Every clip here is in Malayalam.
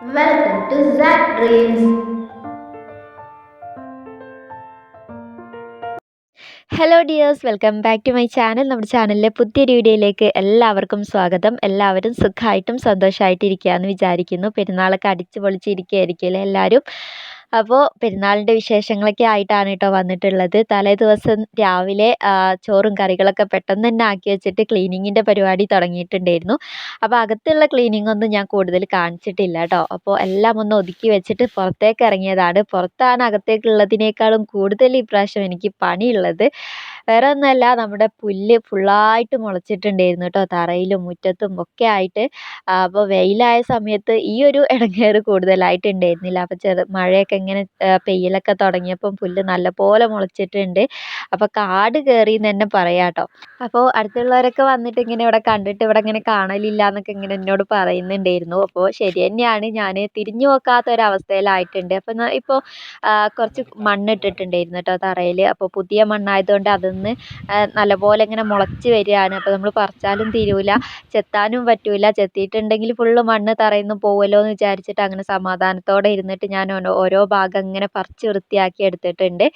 Welcome to Zach Dreams. Hello dears, welcome back to my channel. നമ്മുടെ ചാനലിലെ പുതിയൊരു വീഡിയോയിലേക്ക് എല്ലാവർക്കും സ്വാഗതം. എല്ലാവരും സുഖമായിട്ടും സന്തോഷമായിട്ടിരിക്കുകയെന്ന് വിചാരിക്കുന്നു. പെരുന്നാളൊക്കെ അടിച്ച് പൊളിച്ചിരിക്കുകയായിരിക്കുമല്ലേ എല്ലാവരും. അപ്പോൾ പെരുന്നാളിൻ്റെ വിശേഷങ്ങളൊക്കെ ആയിട്ടാണ് കേട്ടോ വന്നിട്ടുള്ളത്. തലേ ദിവസം രാവിലെ ചോറും കറികളൊക്കെ പെട്ടെന്ന് തന്നെ ആക്കി വെച്ചിട്ട് ക്ലീനിങ്ങിൻ്റെ പരിപാടി തുടങ്ങിയിട്ടുണ്ടായിരുന്നു. അപ്പോൾ അകത്തുള്ള ക്ലീനിങ് ഒന്നും ഞാൻ കൂടുതൽ കാണിച്ചിട്ടില്ല കേട്ടോ. അപ്പോൾ എല്ലാം ഒന്ന് ഒതുക്കി വെച്ചിട്ട് പുറത്തേക്ക് ഇറങ്ങിയതാണ്. പുറത്താണ് അകത്തേക്കുള്ളതിനേക്കാളും കൂടുതൽ ഇപ്രാവശ്യം എനിക്ക് പണിയുള്ളത്. വേറെ ഒന്നുമല്ല, നമ്മുടെ പുല്ല് ഫുള്ളായിട്ട് മുളച്ചിട്ടുണ്ടായിരുന്നു കേട്ടോ, തറയിലും മുറ്റത്തും ഒക്കെ ആയിട്ട്. അപ്പോൾ വെയിലായ സമയത്ത് ഈ ഒരു ഇടങ്ങേറ് കൂടുതലായിട്ടുണ്ടായിരുന്നില്ല. അപ്പോൾ മഴയൊക്കെ ഇങ്ങനെ പെയ്യലൊക്കെ തുടങ്ങിയപ്പം പുല്ല് നല്ലപോലെ മുളച്ചിട്ടുണ്ട്. അപ്പോൾ കാട് കയറി എന്ന് തന്നെ പറയാം കേട്ടോ. അപ്പോൾ അടുത്തുള്ളവരൊക്കെ വന്നിട്ട് ഇങ്ങനെ ഇവിടെ കണ്ടിട്ട് ഇവിടെ ഇങ്ങനെ കാണലില്ല എന്നൊക്കെ ഇങ്ങനെ എന്നോട് പറയുന്നുണ്ടായിരുന്നു. അപ്പോൾ ശരി തന്നെയാണ്, ഞാൻ തിരിഞ്ഞു നോക്കാത്ത ഒരവസ്ഥയിലായിട്ടുണ്ട്. അപ്പോൾ ഇപ്പോൾ കുറച്ച് മണ്ണിട്ടിട്ടുണ്ടായിരുന്നു കേട്ടോ തറയിൽ. അപ്പോൾ പുതിയ മണ്ണായതുകൊണ്ട് അതൊന്ന് നല്ലപോലെ ഇങ്ങനെ മുളച്ച് വരികയാണ്. അപ്പോൾ നമ്മൾ പറിച്ചാലും തീരൂല, ചെത്താനും പറ്റൂല. ചെത്തിയിട്ടുണ്ടെങ്കിൽ ഫുള്ള് മണ്ണ് തറയിൽ നിന്ന് പോകുമല്ലോ എന്ന് വിചാരിച്ചിട്ട് അങ്ങനെ സമാധാനത്തോടെ ഇരുന്നിട്ട് ഞാൻ ഓരോ ഭാഗം ഇങ്ങനെ പറിച്ച് വൃത്തിയാക്കി എടുത്തിട്ടുണ്ട്.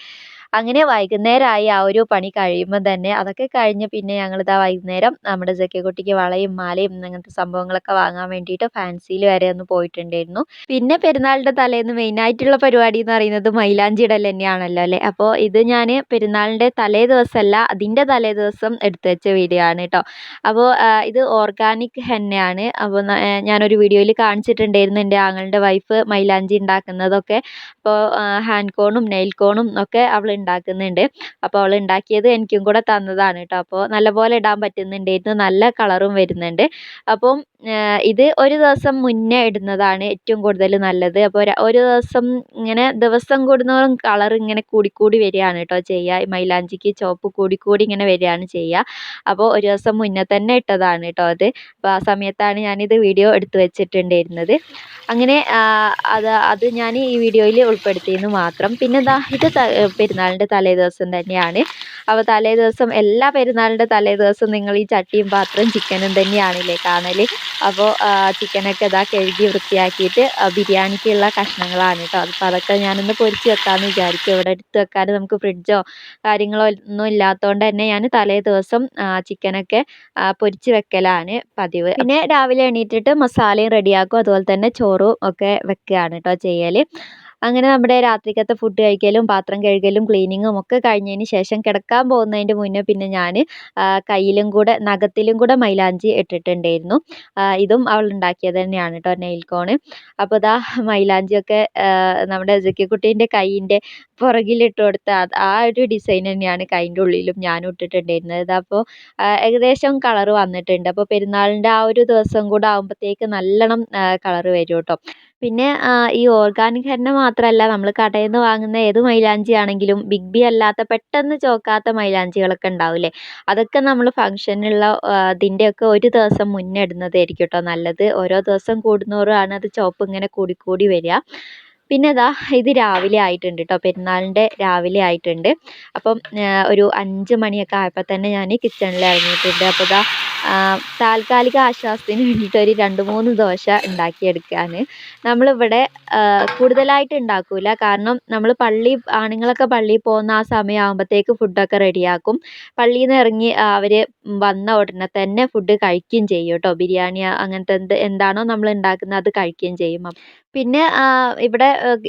അങ്ങനെ വൈകുന്നേരമായി ആ ഒരു പണി കഴിയുമ്പോൾ തന്നെ. അതൊക്കെ കഴിഞ്ഞ് പിന്നെ ഞങ്ങളിതാ വൈകുന്നേരം നമ്മുടെ ജക്കിക്കുട്ടിക്ക് വളയും മാലയും അങ്ങനത്തെ സംഭവങ്ങളൊക്കെ വാങ്ങാൻ വേണ്ടിയിട്ട് ഫാൻസിയിൽ വരെ ഒന്ന് പോയിട്ടുണ്ടായിരുന്നു. പിന്നെ പെരുന്നാളിൻ്റെ തലേന്ന് മെയിനായിട്ടുള്ള പരിപാടി എന്ന് പറയുന്നത് മൈലാഞ്ചി ഇടൽ തന്നെയാണല്ലോ അല്ലേ. അപ്പോൾ ഇത് ഞാൻ പെരുന്നാളിൻ്റെ തലേ ദിവസമല്ല, അതിൻ്റെ തലേ ദിവസം എടുത്തു വെച്ച വീഡിയോ ആണ് കേട്ടോ. അപ്പോൾ ഇത് ഓർഗാനിക് ഹെന്നയാണ്. അപ്പോൾ ഞാനൊരു വീഡിയോയിൽ കാണിച്ചിട്ടുണ്ടായിരുന്നു എൻ്റെ ആങ്ങളുടെ വൈഫ് മൈലാഞ്ചി ഉണ്ടാക്കുന്നതൊക്കെ. അപ്പോൾ ഹാൻഡ് കോണും നെയിൽ കോണും ഒക്കെ അവൾ ഉണ്ടാക്കുന്നുണ്ട്. അപ്പോൾ അവൾ ഉണ്ടാക്കിയത് എനിക്കും കൂടെ തന്നതാണ് കേട്ടോ. അപ്പോൾ നല്ലപോലെ ഇടാൻ പറ്റുന്നുണ്ടായിരുന്നു, നല്ല കളറും വരുന്നുണ്ട്. അപ്പം ഇത് ഒരു ദിവസം മുന്നേ ഇടുന്നതാണ് ഏറ്റവും കൂടുതൽ നല്ലത്. അപ്പോൾ ഒരു ദിവസം ഇങ്ങനെ ദിവസം കൂടുന്നതോറും കളർ ഇങ്ങനെ കൂടിക്കൂടി വരികയാണ് കേട്ടോ ചെയ്യുക. മൈലാഞ്ചിക്ക് ചുവപ്പ് കൂടിക്കൂടി ഇങ്ങനെ വരികയാണ് ചെയ്യുക. അപ്പോൾ ഒരു ദിവസം മുന്നേ തന്നെ ഇട്ടതാണ് കേട്ടോ അത്. അപ്പോൾ ആ സമയത്താണ് ഞാനിത് വീഡിയോ എടുത്തു വെച്ചിട്ടുണ്ടായിരുന്നത്. അങ്ങനെ അത് ഞാൻ ഈ വീഡിയോയിൽ ഉൾപ്പെടുത്തിയെന്ന് മാത്രം. പിന്നെ ഇത് പെരുന്നാളിൻ്റെ തലേ ദിവസം തന്നെയാണ്. അപ്പോൾ തലേ ദിവസം എല്ലാ പെരുന്നാളിൻ്റെ തലേ ദിവസം നിങ്ങൾ ഈ ചട്ടിയും പാത്രവും ചിക്കനും തന്നെയാണല്ലേ കാണൽ. അപ്പോൾ ചിക്കനൊക്കെ കഴുകി വൃത്തിയാക്കിയിട്ട് ബിരിയാണിക്കുള്ള കഷ്ണങ്ങളാണ് കേട്ടോ. അപ്പോൾ അതൊക്കെ ഞാനൊന്ന് പൊരിച്ച് വെക്കാമെന്ന് വിചാരിക്കും. ഇവിടെ എടുത്ത് വെക്കാൻ നമുക്ക് ഫ്രിഡ്ജോ കാര്യങ്ങളോ ഒന്നും ഇല്ലാത്തതുകൊണ്ട് തന്നെ ഞാൻ തലേ ദിവസം ചിക്കനൊക്കെ പൊരിച്ച് വെക്കലാണ് പതിവ്. പിന്നെ രാവിലെ എണീറ്റിട്ട് മസാലയും റെഡിയാക്കും, അതുപോലെ തന്നെ ചോറും ഒക്കെ വെക്കുകയാണ് കേട്ടോ ചെയ്യൽ. അങ്ങനെ നമ്മുടെ രാത്രിക്കത്തെ ഫുഡ് കഴിക്കലും പാത്രം കഴുകലും ക്ലീനിങ്ങും ഒക്കെ കഴിഞ്ഞതിന് ശേഷം കിടക്കാൻ പോകുന്നതിൻ്റെ മുന്നേ പിന്നെ ഞാൻ കയ്യിലും കൂടെ നഖത്തിലും കൂടെ മൈലാഞ്ചി ഇട്ടിട്ടുണ്ടായിരുന്നു. ഇതും അവൾ ഉണ്ടാക്കിയത് തന്നെയാണ് കേട്ടോ, നെയിൽ കോണ്. അപ്പോൾ മൈലാഞ്ചിയൊക്കെ നമ്മുടെ ജക്കിക്കുട്ടീൻ്റെ കൈയിൻ്റെ പുറകിലിട്ട് കൊടുത്ത ആ ഒരു ഡിസൈൻ തന്നെയാണ് കൈൻ്റെ ഉള്ളിലും ഞാനും ഇട്ടിട്ടുണ്ടായിരുന്നത്. അപ്പോൾ ഏകദേശം കളർ വന്നിട്ടുണ്ട്. അപ്പോൾ പെരുന്നാളിൻ്റെ ആ ഒരു ദിവസം കൂടെ ആകുമ്പോഴത്തേക്ക് നല്ലോണം കളർ വരും കേട്ടോ. പിന്നെ ഈ ഓർഗാനിക് ഹെന്ന മാത്രമല്ല, നമ്മൾ കടയിൽ നിന്ന് വാങ്ങുന്ന ഏത് മൈലാഞ്ചി ആണെങ്കിലും ബിഗ് ബി അല്ലാത്ത പെട്ടെന്ന് ചോക്കാത്ത മൈലാഞ്ചികളൊക്കെ ഉണ്ടാവില്ലേ, അതൊക്കെ നമ്മൾ ഫംഗ്ഷനുള്ള ഇതിൻ്റെയൊക്കെ ഒരു ദിവസം മുന്നേ ഇടുന്നതായിരിക്കും കേട്ടോ നല്ലത്. ഓരോ ദിവസം കൂടുന്നോറുമാണ് അത് ചുവപ്പ് ഇങ്ങനെ കൂടിക്കൂടി വരിക. പിന്നെ ഇത് രാവിലെ ആയിട്ടുണ്ട് കേട്ടോ, പെരുന്നാളിൻ്റെ രാവിലെ ആയിട്ടുണ്ട്. അപ്പം ഒരു 5 മണിയൊക്കെ ആയപ്പോൾ തന്നെ ഞാൻ കിച്ചണിൽ ഇറങ്ങിയിട്ടുണ്ട്. അപ്പോൾ താൽക്കാലിക ആശ്വാസത്തിന് വേണ്ടിയിട്ട് ഒരു 2-3 ദോശ ഉണ്ടാക്കിയെടുക്കുകയാണ്. നമ്മളിവിടെ കൂടുതലായിട്ട് ഉണ്ടാക്കില്ല, കാരണം നമ്മൾ ആണുങ്ങളൊക്കെ പള്ളിയിൽ പോകുന്ന ആ സമയമാകുമ്പോഴത്തേക്ക് ഫുഡൊക്കെ റെഡിയാക്കും. പള്ളിയിൽ നിന്ന് ഇറങ്ങി അവർ വന്ന ഉടനെ തന്നെ ഫുഡ് കഴിക്കുകയും ചെയ്യും കേട്ടോ. ബിരിയാണി അങ്ങനത്തെ എന്താണോ നമ്മൾ ഉണ്ടാക്കുന്നത് അത് കഴിക്കുകയും ചെയ്യും. പിന്നെ ഇവിടെ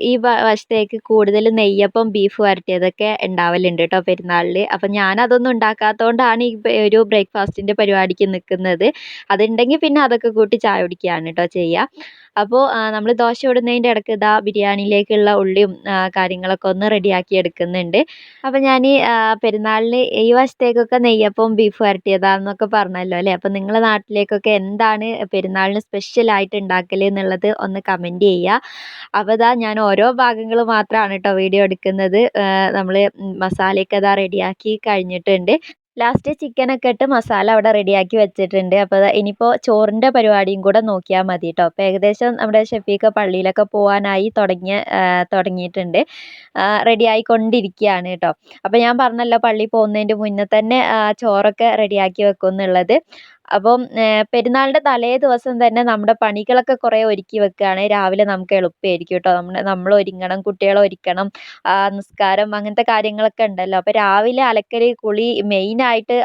ഈ വശത്തേക്ക് കൂടുതൽ നെയ്യപ്പം ബീഫ് വരട്ടിയതൊക്കെ ഉണ്ടാവലുണ്ട് കേട്ടോ പെരുന്നാളിൽ. അപ്പം ഞാനതൊന്നും ഉണ്ടാക്കാത്തതുകൊണ്ടാണ് ഈ ഒരു ബ്രേക്ക്ഫാസ്റ്റിൻ്റെ പരിപാടിക്ക് നിൽക്കുന്നത്. അതുണ്ടെങ്കിൽ പിന്നെ അതൊക്കെ കൂട്ടി ചായ കുടിക്കുകയാണ് കേട്ടോ ചെയ്യുക. അപ്പോൾ നമ്മൾ ദോശ ഇടുന്നതിൻ്റെ ഇടയ്ക്ക് ബിരിയാണിയിലേക്കുള്ള ഉള്ളിയും കാര്യങ്ങളൊക്കെ ഒന്ന് റെഡിയാക്കി എടുക്കുന്നുണ്ട്. അപ്പോൾ ഞാൻ പെരുന്നാളിന് ഈ വശത്തേക്കൊക്കെ നെയ്യപ്പം ബീഫ് വരട്ടിയതാണെന്നൊക്കെ പറഞ്ഞല്ലോ അല്ലേ. അപ്പോൾ നിങ്ങളുടെ നാട്ടിലേക്കൊക്കെ എന്താണ് പെരുന്നാളിന് സ്പെഷ്യലായിട്ട് ഉണ്ടാക്കൽ എന്നുള്ളത് ഒന്ന് കമൻറ്റ് ചെയ്യുക. അപ്പോൾ ഞാൻ ഓരോ ഭാഗങ്ങൾ മാത്രമാണ് കേട്ടോ വീഡിയോ എടുക്കുന്നത്. നമ്മൾ മസാലയൊക്കെ റെഡിയാക്കി കഴിഞ്ഞിട്ടുണ്ട്. ലാസ്റ്റ് ചിക്കനൊക്കെ ഇട്ട് മസാല അവിടെ റെഡിയാക്കി വെച്ചിട്ടുണ്ട്. അപ്പോൾ ഇനിയിപ്പോൾ ചോറിൻ്റെ പരിപാടിയും കൂടെ നോക്കിയാൽ മതി കേട്ടോ. അപ്പോൾ ഏകദേശം നമ്മുടെ ഷെഫീക്ക് പള്ളിയിലൊക്കെ പോകാനായി തുടങ്ങിയിട്ടുണ്ട്, റെഡി ആയിക്കൊണ്ടിരിക്കുകയാണ് കേട്ടോ. അപ്പോൾ ഞാൻ പറഞ്ഞല്ലോ പള്ളിയിൽ പോകുന്നതിൻ്റെ മുന്നേ തന്നെ ചോറൊക്കെ റെഡിയാക്കി വെക്കും എന്നുള്ളത്. അപ്പം പെരുന്നാളിൻ്റെ തലേ ദിവസം തന്നെ നമ്മുടെ പണികളൊക്കെ കുറേ ഒരുക്കി വെക്കുകയാണെ രാവിലെ നമുക്ക് എളുപ്പമായിരിക്കും കേട്ടോ. നമ്മൾ ഒരുങ്ങണം, കുട്ടികളെ ഒരുക്കണം, നിസ്കാരം അങ്ങനത്തെ കാര്യങ്ങളൊക്കെ ഉണ്ടല്ലോ. അപ്പോൾ രാവിലെ അലക്കൽ കുളി മെയിനായിട്ട്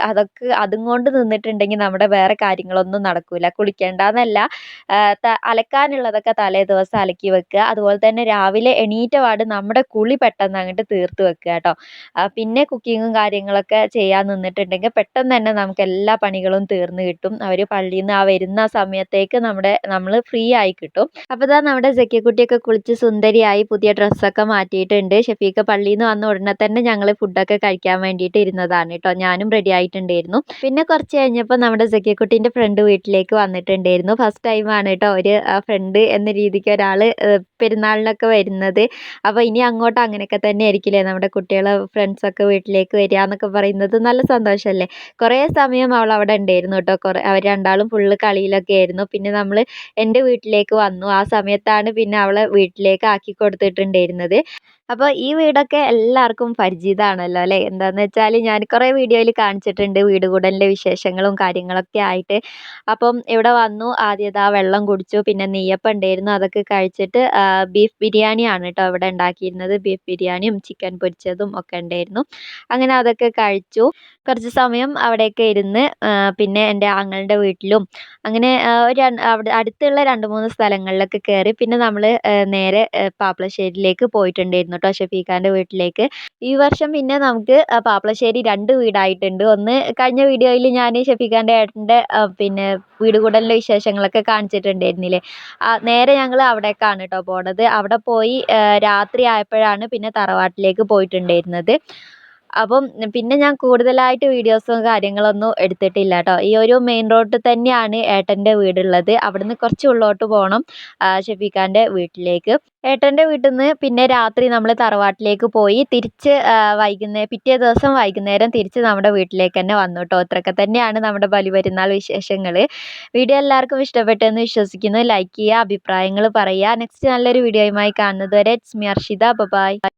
അതും കൊണ്ട് നിന്നിട്ടുണ്ടെങ്കിൽ നമ്മുടെ വേറെ കാര്യങ്ങളൊന്നും നടക്കൂല. കുളിക്കേണ്ടെന്നല്ല, അലക്കാനുള്ളതൊക്കെ തലേ ദിവസം അലക്കി വെക്കുക. അതുപോലെ തന്നെ രാവിലെ എണീറ്റ പാട് നമ്മുടെ കുളി പെട്ടെന്ന് അങ്ങോട്ട് തീർത്ത് വെക്കുക കേട്ടോ. പിന്നെ കുക്കിങ്ങും കാര്യങ്ങളൊക്കെ ചെയ്യാൻ നിന്നിട്ടുണ്ടെങ്കിൽ പെട്ടെന്ന് തന്നെ നമുക്ക് എല്ലാ പണികളും തീർന്ന് കിട്ടും. അവർ പള്ളിയിൽ നിന്ന് വരുന്ന സമയത്തേക്ക് നമ്മൾ ഫ്രീ ആയി കിട്ടും. അപ്പോൾ ഇതാ നമ്മുടെ സക്കിയക്കുട്ടിയൊക്കെ കുളിച്ച് സുന്ദരിയായി പുതിയ ഡ്രസ്സൊക്കെ മാറ്റിയിട്ടുണ്ട്. ഷെഫീഖ പള്ളിയിൽ നിന്ന് വന്ന ഉടനെ തന്നെ ഞങ്ങൾ ഫുഡൊക്കെ കഴിക്കാൻ വേണ്ടിയിട്ട് ഇരുന്നതാണ് കേട്ടോ. ഞാനും റെഡി ആയിട്ടുണ്ടായിരുന്നു. പിന്നെ കുറച്ച് കഴിഞ്ഞപ്പോൾ നമ്മുടെ സക്കിയക്കുട്ടീൻ്റെ ഫ്രണ്ട് വീട്ടിലേക്ക് വന്നിട്ടുണ്ടായിരുന്നു. ഫസ്റ്റ് ടൈമാണ് കേട്ടോ ഒരു ഫ്രണ്ട് എന്ന രീതിക്ക് ഒരാൾ പെരുന്നാളിനൊക്കെ വരുന്നത്. അപ്പോൾ ഇനി അങ്ങോട്ട് അങ്ങനെയൊക്കെ തന്നെ ആയിരിക്കില്ലേ നമ്മുടെ കുട്ടികളെ ഫ്രണ്ട്സൊക്കെ വീട്ടിലേക്ക് വരിക എന്നൊക്കെ പറയുന്നത്. നല്ല സന്തോഷമല്ലേ. കുറേ സമയം അവൾ അവിടെ ഉണ്ടായിരുന്നു കേട്ടോ. അവർ രണ്ടാളും ഫുള്ള് കളിയിലൊക്കെ ആയിരുന്നു. പിന്നെ നമ്മൾ എൻ്റെ വീട്ടിലേക്ക് വന്നു. ആ സമയത്താണ് പിന്നെ അവളെ വീട്ടിലേക്ക് ആക്കി കൊടുത്തിട്ടുണ്ടായിരുന്നത്. അപ്പോൾ ഈ വീടൊക്കെ എല്ലാവർക്കും പരിചിതമാണല്ലോ അല്ലേ. എന്താണെന്ന് വെച്ചാൽ ഞാൻ കുറേ വീഡിയോയിൽ കാണിച്ചിട്ടുണ്ട് വീട് കൂടലിൻ്റെ വിശേഷങ്ങളും കാര്യങ്ങളൊക്കെ ആയിട്ട്. അപ്പം ഇവിടെ വന്നു, ആദ്യം ഇതാ വെള്ളം കുടിച്ചു, പിന്നെ നെയ്യപ്പം ഉണ്ടായിരുന്നു, അതൊക്കെ കഴിച്ചിട്ട് ബീഫ് ബിരിയാണിയാണ് കേട്ടോ ഇവിടെ ഉണ്ടാക്കിയിരുന്നത്. ബീഫ് ബിരിയാണിയും ചിക്കൻ പൊരിച്ചതും ഒക്കെ ഉണ്ടായിരുന്നു. അങ്ങനെ അതൊക്കെ കഴിച്ചു. കുറച്ച് സമയം അവിടെയൊക്കെ ഇരുന്ന് പിന്നെ എൻ്റെ ആങ്ങളുടെ വീട്ടിലും അങ്ങനെ അവിടെ അടുത്തുള്ള 2-3 സ്ഥലങ്ങളിലൊക്കെ കയറി. പിന്നെ നമ്മൾ നേരെ പാപ്പളശ്ശേരിയിലേക്ക് പോയിട്ടുണ്ടായിരുന്നു കേട്ടോ, ഷെഫീഖാൻ്റെ വീട്ടിലേക്ക്. ഈ വർഷം പിന്നെ നമുക്ക് പാപ്പളശ്ശേരി 2 വീടായിട്ടുണ്ട്. ഒന്ന് കഴിഞ്ഞ വീഡിയോയിൽ ഞാൻ ഷെഫീഖാൻ്റെ ഏട്ടൻ്റെ പിന്നെ വീട് കൂടലിൻ്റെ വിശേഷങ്ങളൊക്കെ കാണിച്ചിട്ടുണ്ടായിരുന്നില്ലേ. നേരെ ഞങ്ങൾ അവിടേക്കാണ് കേട്ടോ പോണത്. അവിടെ പോയി രാത്രി ആയപ്പോഴാണ് പിന്നെ തറവാട്ടിലേക്ക് പോയിട്ടുണ്ടായിരുന്നത്. അപ്പം പിന്നെ ഞാൻ കൂടുതലായിട്ട് വീഡിയോസും കാര്യങ്ങളൊന്നും എടുത്തിട്ടില്ല കേട്ടോ. ഈ ഒരു മെയിൻ റോഡിൽ തന്നെയാണ് ഏട്ടൻ്റെ വീടുള്ളത്. അവിടുന്ന് കുറച്ച് ഉള്ളോട്ട് പോകണം ഷെഫീഖാൻ്റെ വീട്ടിലേക്ക്. ഏട്ടൻ്റെ വീട്ടിൽ നിന്ന് പിന്നെ രാത്രി നമ്മൾ തറവാട്ടിലേക്ക് പോയി തിരിച്ച് പിറ്റേ ദിവസം വൈകുന്നേരം തിരിച്ച് നമ്മുടെ വീട്ടിലേക്ക് തന്നെ വന്നു കേട്ടോ. ഇത്രയൊക്കെ തന്നെയാണ് നമ്മുടെ ബലിപെരുന്നാൾ വിശേഷങ്ങൾ. വീഡിയോ എല്ലാവർക്കും ഇഷ്ടപ്പെട്ടെന്ന് വിശ്വസിക്കുന്നു. ലൈക്ക് ചെയ്യുക, അഭിപ്രായങ്ങൾ പറയുക. നെക്സ്റ്റ് നല്ലൊരു വീഡിയോയുമായി കാണുന്നത് വരെ ഇറ്റ്സ് മീ അർഷിത. ബൈ.